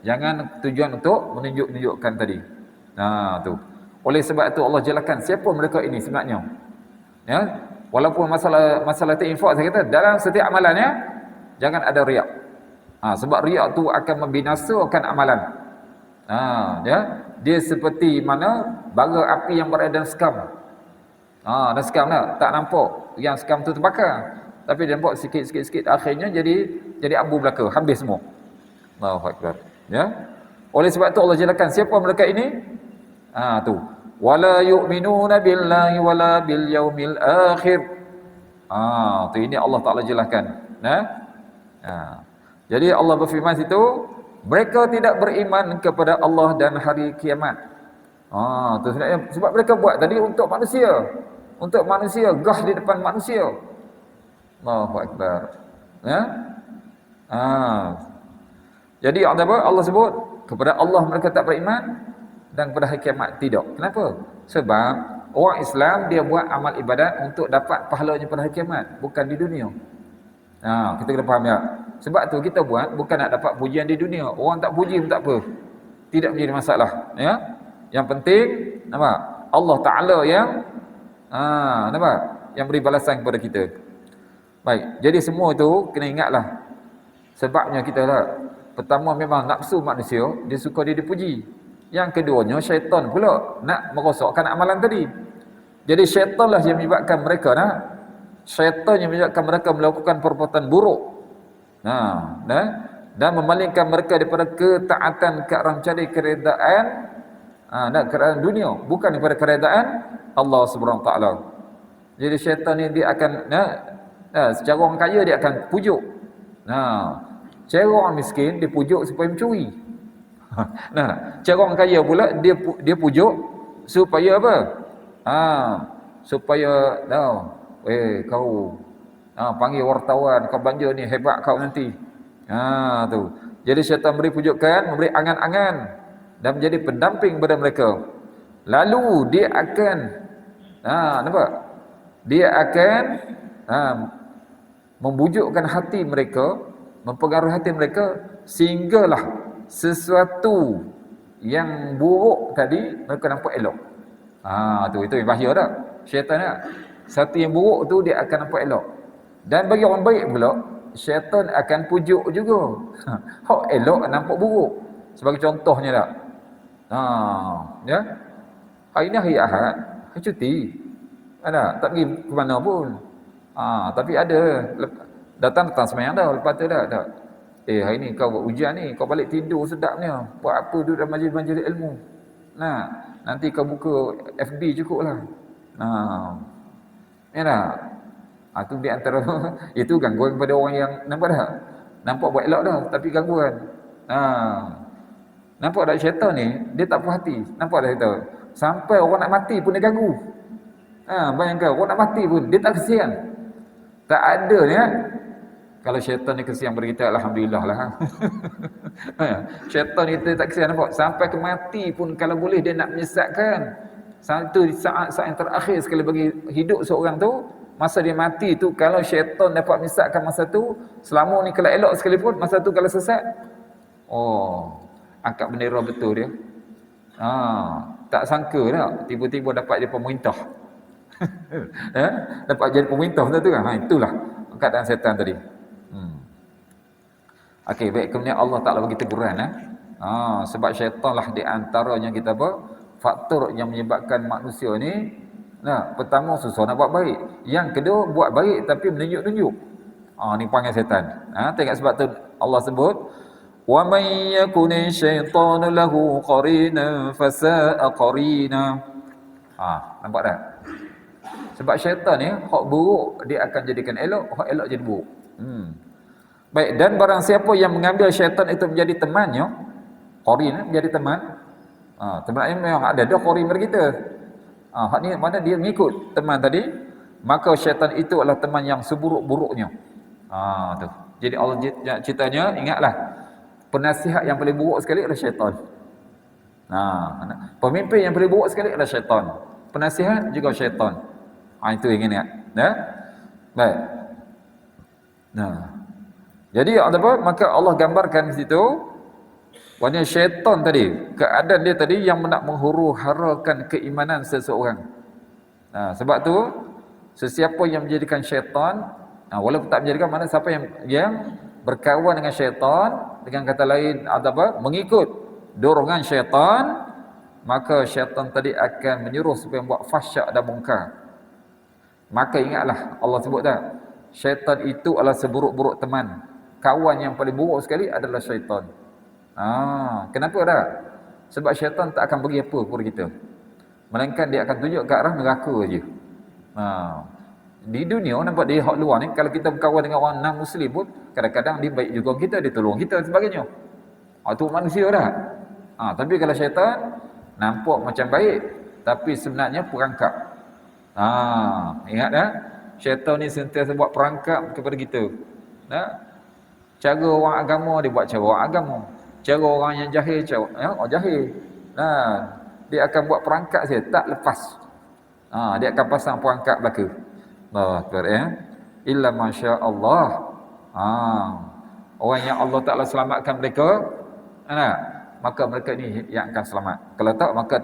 Speaker 1: Jangan tujuan untuk menunjukkan tadi. Tu. Oleh sebab itu Allah jelaskan siapa mereka ini sebenarnya. Walaupun masalah infak saya kata dalam setiap amalannya jangan ada riak. Sebab riak tu akan membinasakan amalan. Dia seperti mana bara api yang berada dalam sekam. Dan sekam tak nampak yang sekam tu terbakar, tapi dia nampak sikit akhirnya jadi abu belaka, habis semua. Allahu Akbar. Oleh sebab tu Allah jelaskan siapa mereka ini. Tu wala yu'minuna billahi wala bil yaumil akhir. Tu ini Allah Taala jelaskan. Jadi Allah berfirman situ, mereka tidak beriman kepada Allah dan hari kiamat. Tu sebenarnya sebab mereka buat tadi untuk manusia, gah di depan manusia. Allahu Akbar. Jadi Allah sebut kepada Allah mereka tak beriman dan kepada hari kiamat tidak. Kenapa? Sebab orang Islam dia buat amal ibadat untuk dapat pahalanya pada hari kiamat, bukan di dunia. Kita kena faham ya. Sebab tu kita buat bukan nak dapat pujian di dunia. Orang tak puji pun tak apa, tidak menjadi masalah. Yang penting nampak Allah Ta'ala yang nampak yang beri balasan kepada kita. Baik, jadi semua itu kena ingatlah sebabnya kita lah. Pertama memang nafsu manusia, dia suka dia dipuji. Yang keduanya syaitan pula nak merosakkan amalan tadi. Jadi syaitanlah yang menyebabkan mereka syaitan yang menyebabkan mereka melakukan perbuatan buruk. Dan memalingkan mereka daripada ketaatan ke arah mencari keredaan keredaan dunia, bukan daripada keredaan Allah Subhanahu Taala. Jadi syaitan ni dia akan secara orang kaya dia akan pujuk. Cara orang miskin dia pujuk supaya mencuri. Cara orang kaya pula dia pujuk supaya apa? Supaya kau panggil wartawan, kau belanja ni hebat kau nanti. Tu. Jadi syaitan beri pujukan, memberi angan-angan dan menjadi pendamping kepada mereka. Lalu dia akan nampak? Dia akan membujukkan hati mereka, mempengaruhi hati mereka sehinggalah sesuatu yang buruk tadi mereka nampak elok. Itu yang bahaya dah. Syaitan satu yang buruk tu dia akan nampak elok. Dan bagi orang baik pula, syaitan akan pujuk juga. Hak elok nampak buruk. Sebagai contohnya tak. Hari ni hari Ahad, hari cuti. Ada, tak pergi ke mana pun. Tapi ada datang sembahyang dah, lepas tu dah. Hari ni kau buat ujian ni, kau balik tidur sedapnya. Buat apa duduk dalam majlis-majlis ilmu? Nah, nanti kau buka FB cukup lah. Ya dah. Itu di antara itu gangguan kepada orang yang nampak dah. Nampak buat elok dah, tapi gangguan. Nampak tak syaitan ni, dia tak puas hati. Nampak tak syaitan? Sampai orang nak mati pun dia ganggu. Bayangkan orang nak mati pun dia tak kesian. Tak ada ni. Kalau syaitan ni kesian pada kita, alhamdulillah lah. Syaitan ni kita tak kesian, nampak? Sampai ke mati pun kalau boleh dia nak menyesatkan. Satu saat yang terakhir sekali bagi hidup seorang tu, masa dia mati tu, kalau syaitan dapat menyesatkan masa tu, selama ni kalau elok sekalipun, masa tu kalau sesat, angkat bendera betul dia. Tak sangka tak, tiba-tiba dapat dia pemerintah. Dapat jadi pemerintah tu kan. Itulah keadaan syaitan tadi. Okey, baik, kemudian Allah Taala bagi teguran sebab syaitan lah di antaranya kita faktor yang menyebabkan manusia ni pertama susah nak buat baik. Yang kedua buat baik tapi menunjuk-nunjuk. Ni panggil syaitan. Tengok sebab tu Allah sebut wa may yakuni syaitanu lahu qarina fasa'a qarina. Nampak tak? Sebab syaitan ni hak buruk dia akan jadikan elok, hak elok jadi buruk. Baik, dan barang siapa yang mengambil syaitan itu menjadi temannya, qarin menjadi teman. Teman ini memang ada qarin kita. Hak ni mana dia mengikut teman tadi, maka syaitan itu adalah teman yang seburuk-buruknya. Tu. Jadi Allah ceritanya, ingatlah, penasihat yang paling buruk sekali adalah syaitan. Pemimpin yang paling buruk sekali adalah syaitan. Penasihat juga syaitan. Itu yang ingat. Baik. Jadi maka Allah gambarkan di situ, maknanya syaitan tadi, keadaan dia tadi yang nak menghuru-harakan keimanan seseorang. Sebab tu sesiapa yang menjadikan syaitan, walaupun tak menjadikan, mana siapa yang berkawan dengan syaitan, dengan kata lain mengikut dorongan syaitan, maka syaitan tadi akan menyuruh supaya buat fahsyak dan munkar. Maka ingatlah Allah sebut tak, syaitan itu adalah seburuk-buruk teman. Kawan yang paling buruk sekali adalah syaitan. Kenapa dah? Sebab syaitan tak akan bagi apa kepada kita, melainkan dia akan tunjuk ke arah neraka aja. Di dunia nampak dia hak luar ni, kalau kita berkawan dengan orang non-Muslim pun, kadang-kadang dia baik juga kita, dia tolong kita dan sebagainya. Itu manusia dah. Tapi kalau syaitan nampak macam baik, tapi sebenarnya perangkap. Ingat dah, syaitan ni sentiasa buat perangkap kepada kita. Cara orang agama dia buat cara orang agama, cara orang yang jahil orang jahil. Dia akan buat perangkap saja, tak lepas. Dia akan pasang perangkap belaka. Illa masya Allah. Orang yang Allah Taala selamatkan mereka, maka mereka ni yang akan selamat. Kalau tak, maka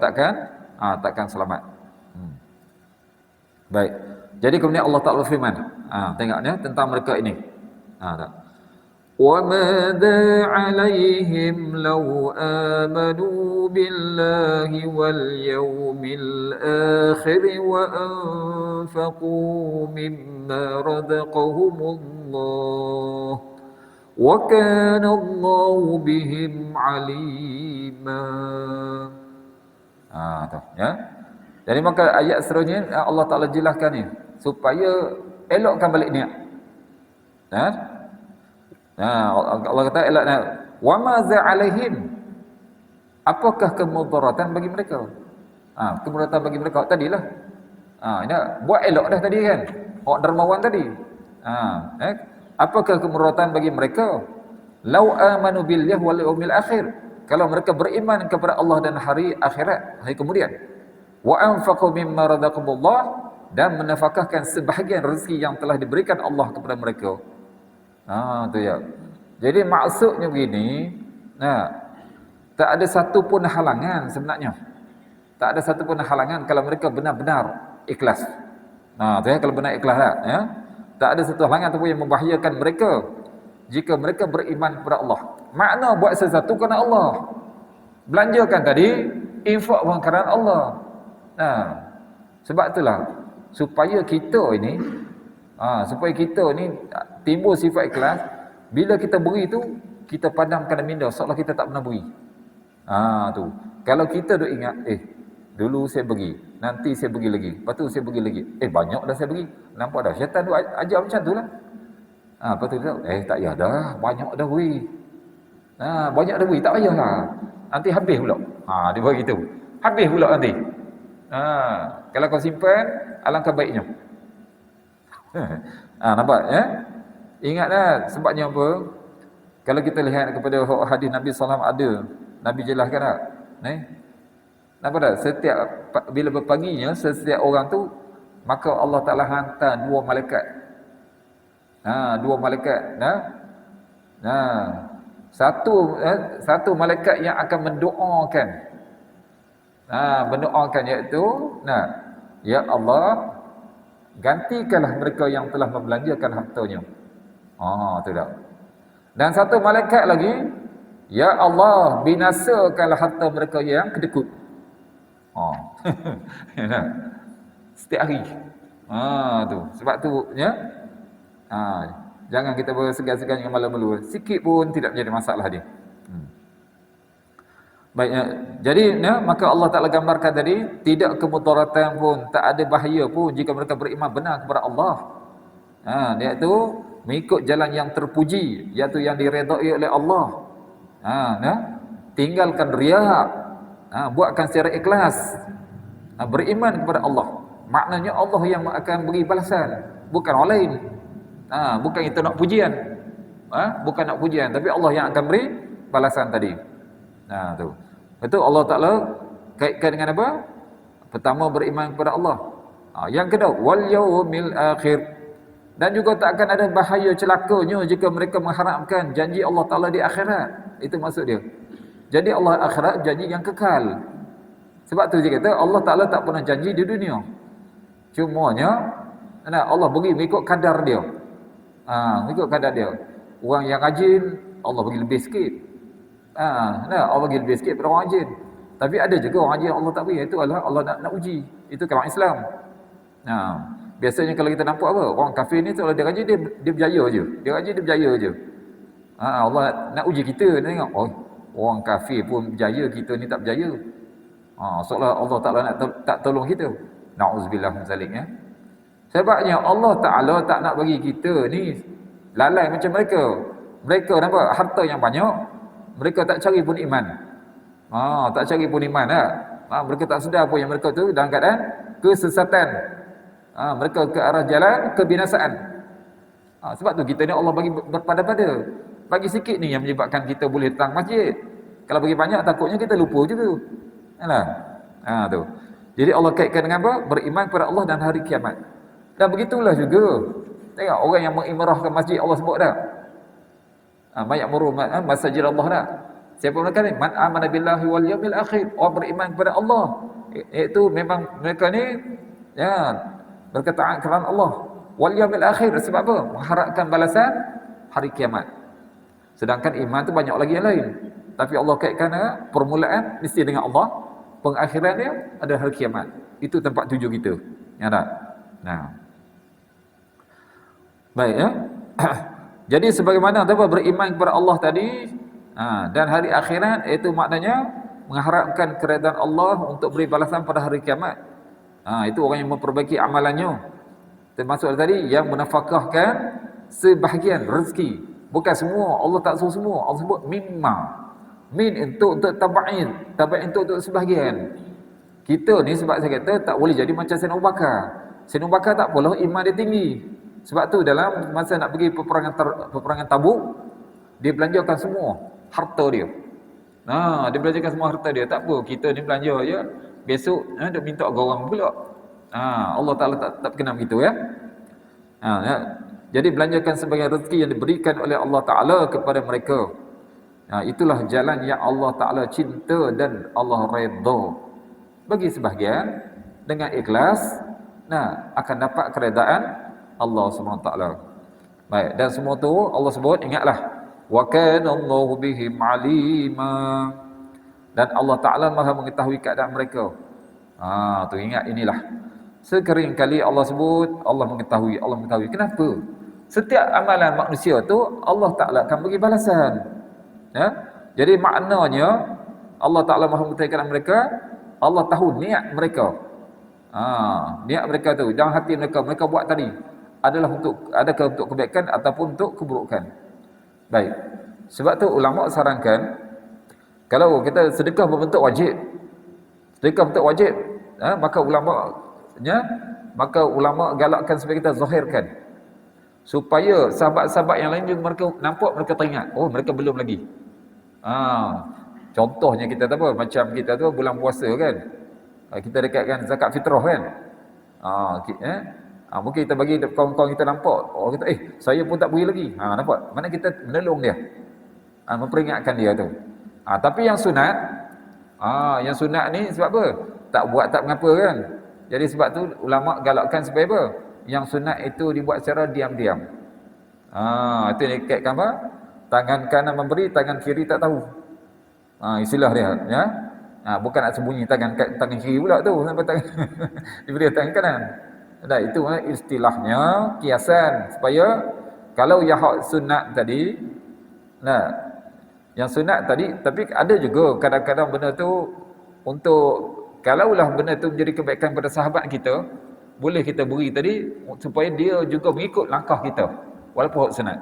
Speaker 1: takkan selamat. Baik. Jadi kemudian Allah Taala firman, tengoknya tentang mereka ini. وَمَاذَا عَلَيْهِمْ لَوْ آمَنُوا بِاللَّهِ وَالْيَوْمِ الْآخِرِ وَأَنفَقُوا مِمَّا رَزَقَهُمُ اللَّهُ وَكَانَ اللَّهُ بِهِمْ عَلِيمًا. Jadi maka ayat seterusnya Allah Ta'ala jelaskan ni supaya elokkan balik niat. Allah kata elokkan wa ma za alaihim, apakah kemudaratan bagi mereka? Kemudaratan bagi mereka tadilah. Ini buat elok dah tadi kan, orang dermawan tadi. Apakah kemudaratan bagi mereka? Lau amanu billahi wal yawmil akhir, kalau mereka beriman kepada Allah dan hari akhirat, hari kemudian. Wa anfaqu mimma razaqahumullah, dan menafkahkan sebahagian rezeki yang telah diberikan Allah kepada mereka. Tu ya. Jadi maksudnya begini, tak ada satu pun halangan sebenarnya. Tak ada satu pun halangan kalau mereka benar-benar ikhlas. Tu ya, kalau benar ikhlas tak, ya. Tak ada satu halangan ataupun yang membahayakan mereka jika mereka beriman kepada Allah. Makna buat sesuatu kerana Allah. Belanjakan tadi, infak pun kerana Allah. Sebab itulah supaya kita ini timbul sifat ikhlas. Bila kita beri tu, kita padamkan minda seolah kita tak pernah beri. Tu. Kalau kita duk ingat, dulu saya beri, nanti saya beri lagi, lepas tu saya beri lagi. Banyak dah saya beri. Nampak dah syaitan duk ajar macam tu lah. Lepas tu dia, tak payah dah, banyak dah beri. Banyak dah beri, tak payahlah. Nanti habis pula. Dia beritahu. Habis pula nanti. Kalau kau simpan, alangkah baiknya. Nampak ya? Ingatlah sebabnya apa? Kalau kita lihat kepada hadis Nabi SAW ada, Nabi jelaskan tak? Nampak tak? Setiap bila berpaginya setiap orang tu, maka Allah Taala hantar dua malaikat. Dua malaikat. Satu malaikat yang akan mendoakan. Mendoakan iaitu, ya Allah, gantikanlah mereka yang telah membelanjakan hartanya. Tu dah. Dan satu malaikat lagi, ya Allah, binasakanlah harta mereka yang kedekut. Setiap hari. Tu. Sebab tu ya. Jangan kita bersegan-segan dengan malam melu. Sikit pun tidak menjadi masalah dia. Baik, jadi maka Allah Taala gambarkan tadi, tidak kemudaratan pun, tak ada bahaya pun jika mereka beriman benar kepada Allah. Iaitu mengikut jalan yang terpuji, iaitu yang diredai oleh Allah. Tinggalkan riya, buatkan secara ikhlas. Beriman kepada Allah. Maknanya Allah yang akan beri balasan, bukan orang lain. Bukan itu nak pujian. Bukan nak pujian, tapi Allah yang akan beri balasan tadi. Tu. Itu Allah Taala kaitkan dengan apa? Pertama, beriman kepada Allah. Yang kedua, wal yaumil akhir. Dan juga tak akan ada bahaya celakanya jika mereka mengharapkan janji Allah Taala di akhirat. Itu maksud dia. Jadi Allah akhirat janji yang kekal. Sebab tu dia kata Allah Taala tak pernah janji di dunia. Cumanya Allah beri mengikut kadar dia. Mengikut kadar dia. Orang yang rajin Allah bagi lebih sikit. Allah bagi lebih sikit pada orang rajin. Tapi ada juga orang rajin Allah tak beri. Itu adalah Allah nak uji. Itu kalau Islam. Biasanya kalau kita nampak apa, orang kafir ni kalau dia rajin dia berjaya je. Dia rajin dia berjaya je. Allah nak uji kita, dia tengok, orang kafir pun berjaya, kita ni tak berjaya. Seolah Allah Taala nak tak tolong kita. Nauzubillah min zalik ya. Sebabnya Allah Taala tak nak bagi kita ni lalai macam mereka. Mereka nampak harta yang banyak, mereka tak cari pun iman. Tak cari pun iman dah. Mereka tak sedar pun yang mereka tu dalam keadaan kesesatan. Mereka ke arah jalan kebinasaan. Sebab tu kita ni Allah bagi berpada-pada. Bagi sikit ni yang menyebabkan kita boleh datang masjid. Kalau bagi banyak takutnya kita lupa juga. Tu. Jadi Allah kaitkan dengan apa? Beriman kepada Allah dan hari kiamat. Dan begitulah juga. Tengok orang yang mengimrahkan masjid Allah sebut dah. Banyak muru masjid Allah dah. Siapa mereka ni? Man amana billahi wal yaumil akhir. Orang beriman kepada Allah. Iaitu memang mereka ni mereka taat kerana Allah. Wal yaumil akhir, sebab apa? Mengharapkan balasan hari kiamat. Sedangkan iman tu banyak lagi yang lain. Tapi Allah kaitkan permulaan mesti dengan Allah, pengakhiran dia ada hari kiamat. Itu tempat tuju kita. Ya tak? Baik ya. Jadi sebagaimana apa beriman kepada Allah tadi, dan hari akhirat, itu maknanya mengharapkan keredaan Allah untuk beri balasan pada hari kiamat. Itu orang yang memperbaiki amalannya. Termasuk tadi yang menafkahkan sebahagian rezeki. Bukan semua, Allah tak suruh semua. Allah sebut mimma. Min untuk taba'in. Taba'in untuk sebahagian. Kita ni sebab saya kata tak boleh jadi macam Sayyidina Abu Bakar. Sayyidina Abu Bakar tak boleh iman dia tinggi. Sebab tu dalam masa nak pergi peperangan Tabuk, dia belanjakan semua harta dia. Dia belanjakan semua harta dia. Tak apa, kita ni belanja je. Besok dia minta orang pula. Allah Taala tak berkenan begitu ya. Jadi belanjakan sebagai rezeki yang diberikan oleh Allah Taala kepada mereka. Itulah jalan yang Allah Taala cinta dan Allah redha. Bagi sebahagian dengan ikhlas, akan dapat keredaan Allah SWT. Baik, dan semua tu Allah sebut, ingatlah, wa kana Allahu bihim alima. Dan Allah Ta'ala Maha mengetahui keadaan mereka. Tu ingat inilah. Sekering kali Allah sebut, Allah mengetahui, Allah mengetahui. Kenapa? Setiap amalan manusia tu Allah Ta'ala akan beri balasan. Ya? Jadi maknanya Allah Ta'ala Maha mengetahui mereka, Allah tahu niat mereka. Niat mereka tu, dalam hati mereka buat tadi adalah adakah untuk kebaikan ataupun untuk keburukan. Baik. Sebab tu ulama sarankan kalau kita sedekah berbentuk wajib, maka ulama galakkan supaya kita zahirkan, supaya sahabat-sahabat yang lain juga mereka nampak, mereka teringat, oh mereka belum lagi. Contohnya kita apa, macam kita tu bulan puasa kan, kita dekatkan zakat fitrah kan. Mungkin kita bagi kawan-kawan kita nampak, oh kita saya pun tak beri lagi. Nampak? Mana kita menolong dia. Memperingatkan dia tu. Tapi yang sunat, ni sebab apa? Tak buat tak mengapa kan. Jadi sebab tu ulama galakkan supaya apa? Yang sunat itu dibuat secara diam-diam. Itu yang dikaitkan apa? Tangan kanan memberi, tangan kiri tak tahu. Istilah dia, ya. Bukan nak sembunyi tangan kiri pula tu, sampai tangan diberi tangan kanan. Dah itu istilahnya kiasan supaya kalau yang hak sunat tadi, yang sunat tadi, tapi ada juga kadang-kadang benda tu untuk kalaulah benda tu menjadi kebaikan pada sahabat kita, boleh kita beri tadi supaya dia juga mengikut langkah kita walaupun hak sunat.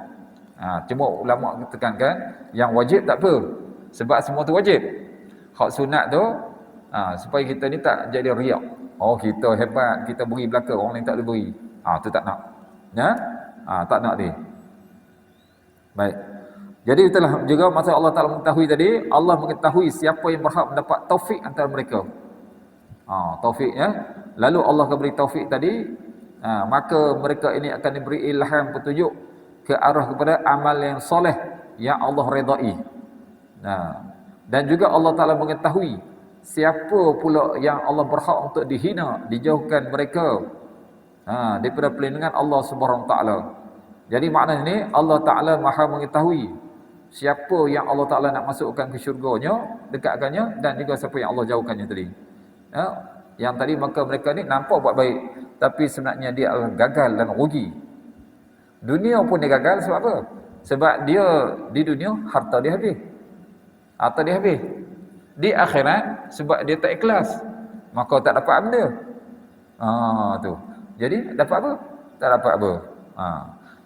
Speaker 1: Cuma ulama tekankan yang wajib tak apa, sebab semua tu wajib. Hak sunat tu supaya kita ni tak jadi riak. Oh kita hebat, kita beri belaka, orang lain tak boleh beri. Tu tak nak. Ya? Tak nak dia. Baik. Jadi itulah juga masa Allah Ta'ala mengetahui tadi, Allah mengetahui siapa yang berhak mendapat taufik antara mereka. Taufik ya. Lalu Allah akan beri taufik tadi, maka mereka ini akan diberi ilham petunjuk ke arah kepada amal yang soleh yang Allah redai. Dan juga Allah Ta'ala mengetahui siapa pula yang Allah berhak untuk dihina, dijauhkan mereka daripada perlindungan Allah Subhanahu Ta'ala. Jadi maknanya ni Allah Ta'ala Maha mengetahui siapa yang Allah Ta'ala nak masukkan ke syurganya, dekatkannya, dan juga siapa yang Allah jauhkannya tadi. Yang tadi maka mereka ni nampak buat baik, tapi sebenarnya dia adalah gagal dan rugi. Dunia pun dia gagal sebab apa? Sebab dia di dunia harta dia habis. Di akhirat sebab dia tak ikhlas, maka tak dapat benda. Tu. Jadi dapat apa? Tak dapat apa.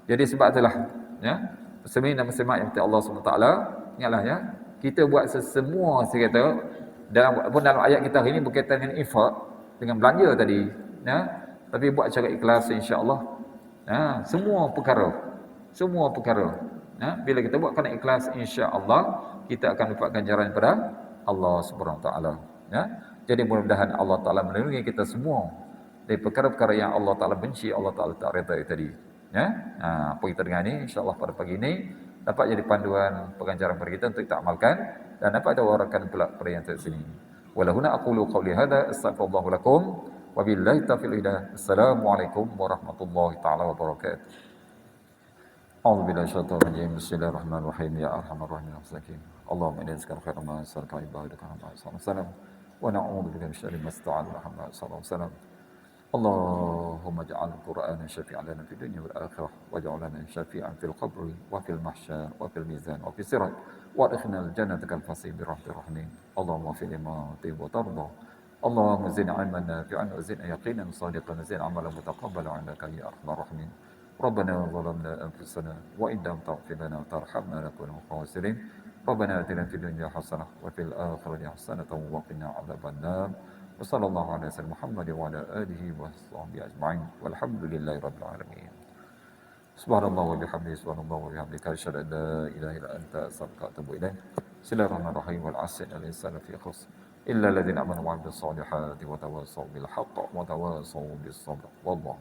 Speaker 1: Jadi sebab itulah ya, muslimin dan muslimat yang Allah SWT, ingatlah ya, kita buat sesemua sekata dalam ayat kita hari ini berkaitan dengan infak, dengan belanja tadi ya, tapi buat secara ikhlas insya-Allah. Semua perkara ya, bila kita buat kerana ikhlas, insya-Allah kita akan dapatkan ganjaran daripada Allah Subhanahu Taala ya. Jadi mudah-mudahan Allah Taala melindungi kita semua dari perkara-perkara yang Allah Taala benci, Allah Taala tak redha tadi ya. Apa kita dengar ni insya-Allah pada pagi ini dapat jadi panduan pengajaran bagi kita untuk kita amalkan dan dapat tawarkan pula pada yang tersini. Walahuna aqulu qawli hadza astaghfirullah lakum wa billahi taufiq hidayah. Assalamualaikum warahmatullahi taala wabarakatuh. أعوذ بالله من الشيطان الرجيم بسم الله الرحمن الرحيم يا أرحم الراحمين الحكيم اللهم إنا نسألك خير ما سألك عبادك محمد صلى الله عليه وسلم ونعوذ بك من شر ما استعان محمد صلى الله عليه وسلم اللهم اجعل القرآن شفيعا لنا في الدنيا والآخرة واجعل لنا شفيعا في القبر وفي المحشر وفي الميزان وفي الصراط وادخلنا الجنة كالفصيل برحمة الرحمن اللهم اغفر لما طيب وترضى اللهم زدنا علما نافعا وزدنا يقينا صادقا وزدنا عملا متقبلا عندك يا أرحم الراحمين ربنا ظلمنا أنفسنا وإن لم تغفر لنا وترحمنا لنكن من الخاسرين ربنا آتنا في الدنيا حسنة وفي الآخرة حسنة وقنا عذاب النار وصلى الله على سيدنا محمد وعلى آله وصحبه أجمعين والحمد لله رب العالمين سبحان الله وبحمده سبحان الله وبحمده أشهد أن لا إله إلا أنت أستغفرك وأتوب إليك بسم الله الرحمن الرحيم والعصر إن الإنسان في خسر إلا الذين آمنوا وعملوا الصالحات وتواصوا بالحق وتواصوا بالصبر والله